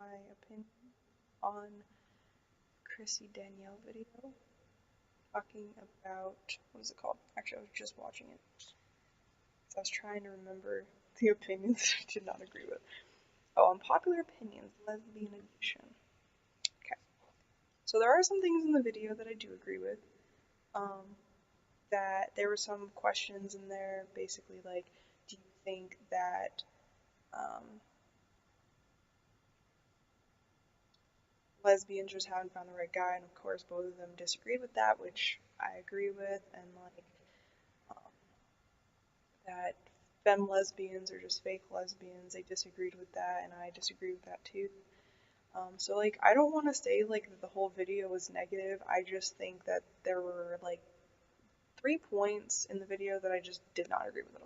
my opinion on Crissy Danielle video talking about, what is it called? Actually, I was just watching it. So I was trying to remember the opinions I did not agree with. Oh, Unpopular Opinions, Lesbian Edition. Okay. So there are some things in the video that I do agree with. That there were some questions in there, basically like, do you think that lesbians just haven't found the right guy? And of course, both of them disagreed with that, which I agree with, and like um, that femme lesbians are just fake lesbians. They disagreed with that, and I disagree with that too. So like, I don't want to say like that the whole video was negative. I just think that there were like 3 points in the video that I just did not agree with at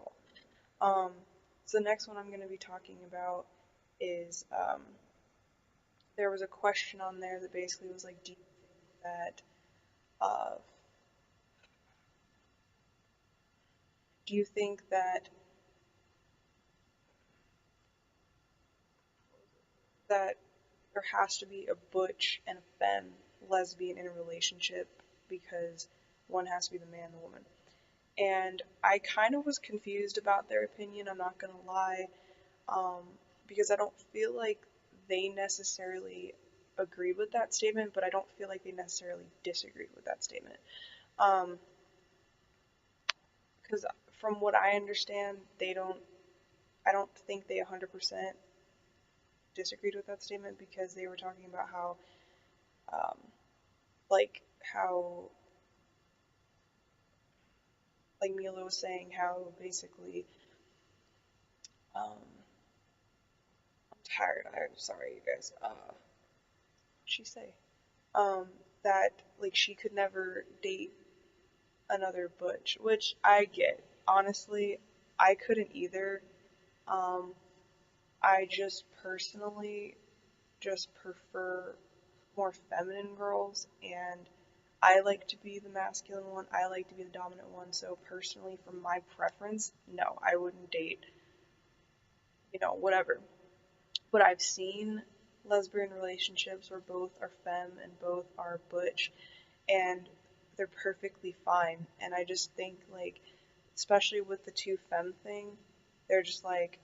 all. So the next one I'm going to be talking about is there was a question on there that basically was like, do you think that uh, do you think that there has to be a butch and a femme lesbian in a relationship because one has to be the man and the woman? And I kind of was confused about their opinion, I'm not gonna lie, um, because I don't feel like they necessarily agreed with that statement, but I don't feel like they necessarily disagreed with that statement. Um, because from what I understand, I don't think they 100% disagreed with that statement because they were talking about how, um, like, how, like Mila was saying, how basically, I'm tired, I'm sorry, you guys, what'd she say? Um, that, like, she could never date another butch, which I get. Honestly, I couldn't either. Um, I just personally just prefer more feminine girls, and I like to be the masculine one. I like to be the dominant one. So personally, for my preference, no, I wouldn't date, whatever. But I've seen lesbian relationships where both are femme and both are butch, and they're perfectly fine. And I just think, like, especially with the two femme thing, they're just like,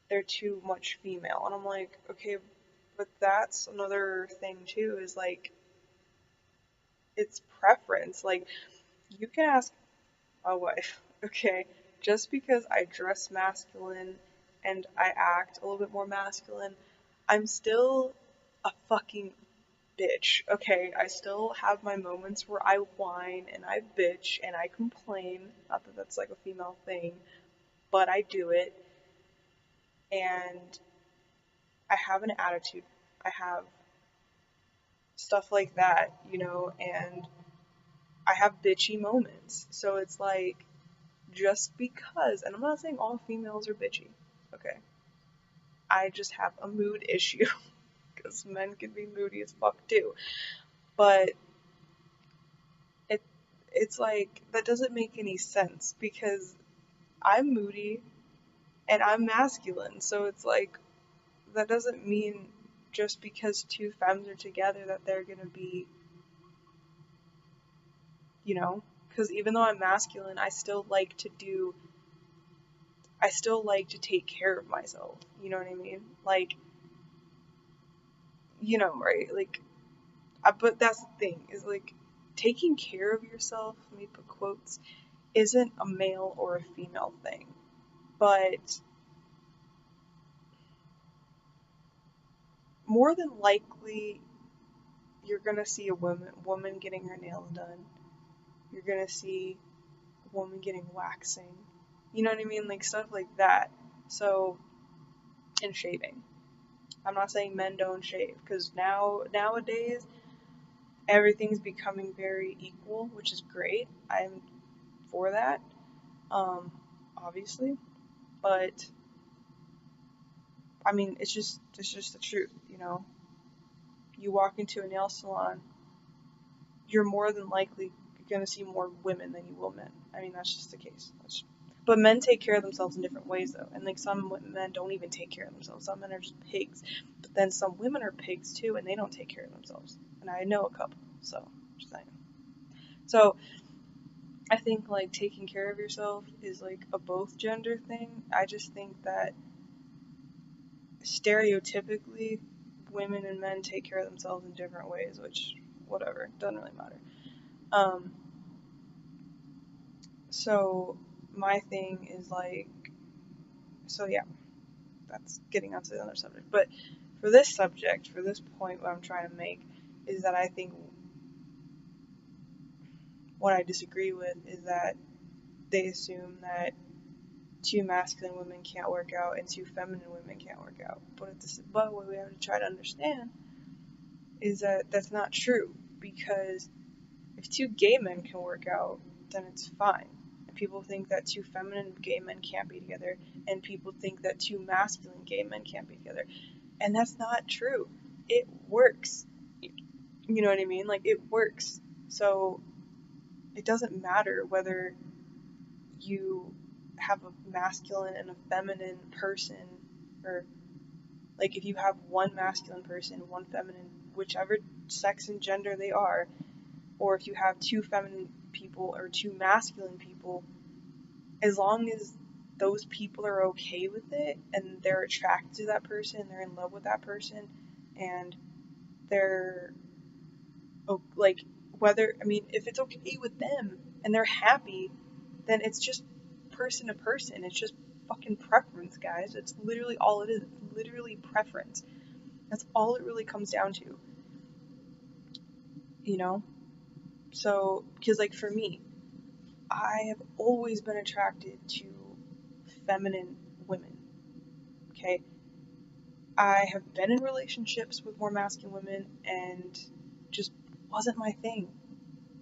they're too much female. And I'm like, okay, but that's another thing too, is like, it's preference. Like, you can ask my wife, okay, just because I dress masculine and I act a little bit more masculine, I'm still a fucking bitch, okay? I still have my moments where I whine and I bitch and I complain. Not that that's like a female thing, but I do it. And I have an attitude. I have stuff like that, and I have bitchy moments. So it's like, just because, and I'm not saying all females are bitchy, okay? I just have a mood issue because men can be moody as fuck too. But it it's like that doesn't make any sense because I'm moody and I'm masculine. So it's like that doesn't mean just because two femmes are together that they're gonna be, because even though I'm masculine, I still like to take care of myself. You know what I mean? Like, right? Like, but that's the thing is like taking care of yourself, let me put quotes, isn't a male or a female thing. But more than likely, you're gonna see a woman getting her nails done. You're gonna see a woman getting waxing. You know what I mean? Like stuff like that. So, and shaving. I'm not saying men don't shave because nowadays everything's becoming very equal, which is great. I'm for that, um, obviously. But I mean, it's just the truth. You walk into a nail salon, you're more than likely gonna see more women than you will men. I mean, that's just the case. But men take care of themselves in different ways, though. And, like, some men don't even take care of themselves. Some men are just pigs. But then some women are pigs, too, and they don't take care of themselves. And I know a couple, so just saying. So I think, like, taking care of yourself is, like, a both gender thing. I just think that stereotypically, women and men take care of themselves in different ways, which, whatever, doesn't really matter. So my thing is, like, so yeah, that's getting onto the other subject. But for this subject, for this point, what I'm trying to make is that I think what I disagree with is that they assume that two masculine women can't work out and two feminine women can't work out. But what we have to try to understand is that that's not true, because if two gay men can work out, then it's fine. And people think that two feminine gay men can't be together, and people think that two masculine gay men can't be together. And that's not true. It works. You know what I mean? Like, it works. So it doesn't matter whether you have a masculine and a feminine person, or, like, if you have one masculine person, one feminine, whichever sex and gender they are, or if you have two feminine people or two masculine people, as long as those people are okay with it and they're attracted to that person, they're in love with that person, and they're, like, if it's okay with them and they're happy, then it's just person to person. It's just fucking preference, guys. It's literally all it is. It's literally preference. That's all it really comes down to. You know? So, because, like, for me, I have always been attracted to feminine women. Okay? I have been in relationships with more masculine women and just wasn't my thing.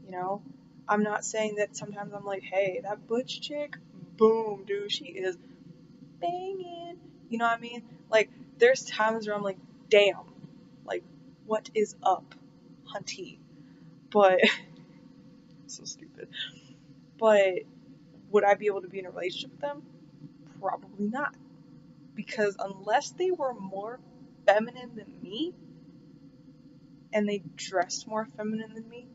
You know? I'm not saying that sometimes I'm like, hey, that butch chick, boom, dude, she is banging. You know what I mean? Like, there's times where I'm like, damn, like, what is up, hunty? But, so stupid. But would I be able to be in a relationship with them? Probably not. Because unless they were more feminine than me, and they dressed more feminine than me,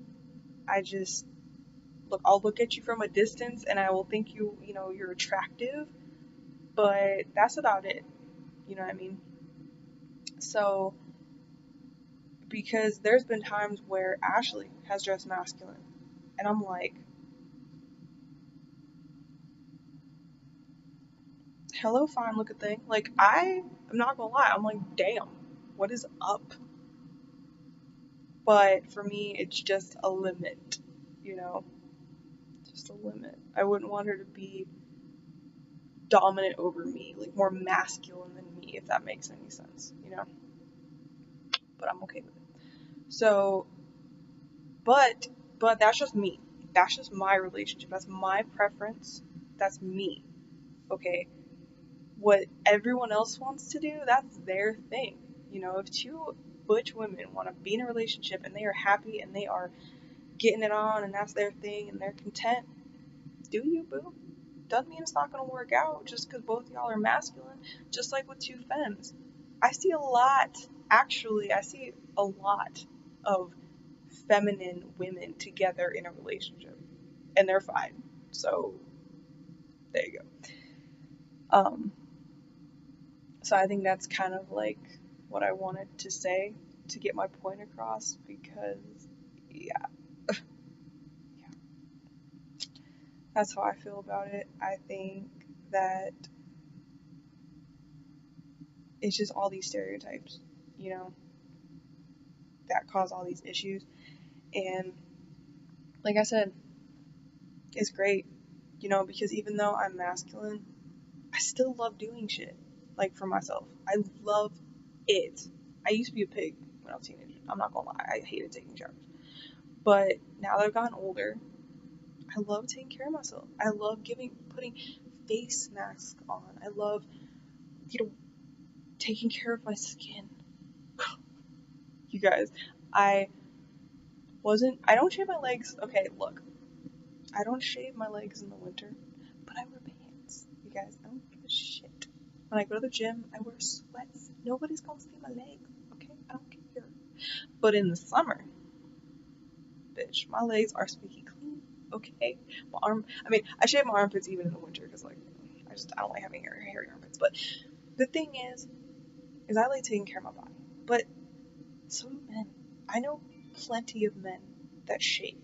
I'll look at you from a distance and I will think you're attractive, but that's about it. You know what I mean? So, because there's been times where Ashley has dressed masculine, and I'm like, hello, fine looking thing. Like, I'm not gonna lie, I'm like, damn, what is up? But for me, it's just a limit, you know? Just a limit. I wouldn't want her to be dominant over me, like more masculine than me, if that makes any sense, you know? But I'm okay with it. So, but that's just me. That's just my relationship. That's my preference. That's me. Okay? What everyone else wants to do, that's their thing. You know, if two butch women want to be in a relationship and they are happy and they are getting it on and that's their thing and they're content, do you, boo? Doesn't mean it's not going to work out just because both y'all are masculine, just like with two femmes. I see a lot of feminine women together in a relationship, and they're fine. So, there you go. So I think that's kind of like what I wanted to say to get my point across, because, yeah. Yeah. That's how I feel about it. I think that it's just all these stereotypes, you know, that cause all these issues. And like I said, it's great, you know, because even though I'm masculine, I still love doing shit, like, for myself. I love it. I used to be a pig when I was a teenager. I'm not gonna lie. I hated taking showers. But now that I've gotten older, I love taking care of myself. I love putting face masks on. I love, taking care of my skin. You guys, I don't shave my legs. Okay, look, I don't shave my legs in the winter, but I wear pants. guys, I don't give a shit. When I go to the gym, I wear sweats. Nobody's gonna see my legs, okay? I don't care. But in the summer, bitch, my legs are squeaky clean, okay? I shave my armpits even in the winter because, like, I don't like having hairy armpits. But the thing is I like taking care of my body. But so do men. I know plenty of men that shave.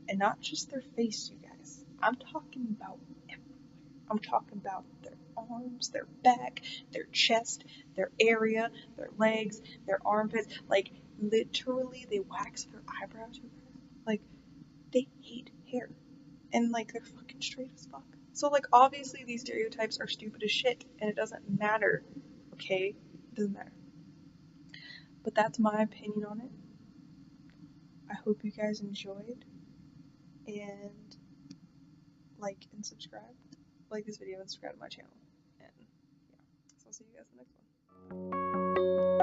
And not just their face, you guys. I'm talking about everywhere. I'm talking about their arms, their back, their chest, their area, their legs, their armpits. Like, literally, they wax their eyebrows, you guys. Like, they hate hair. And, like, they're fucking straight as fuck. So, like, obviously these stereotypes are stupid as shit. And it doesn't matter. Okay? It doesn't matter. But that's my opinion on it. I hope you guys enjoyed. And like and subscribe. Like this video and subscribe to my channel. And yeah. So I'll see you guys in the next one.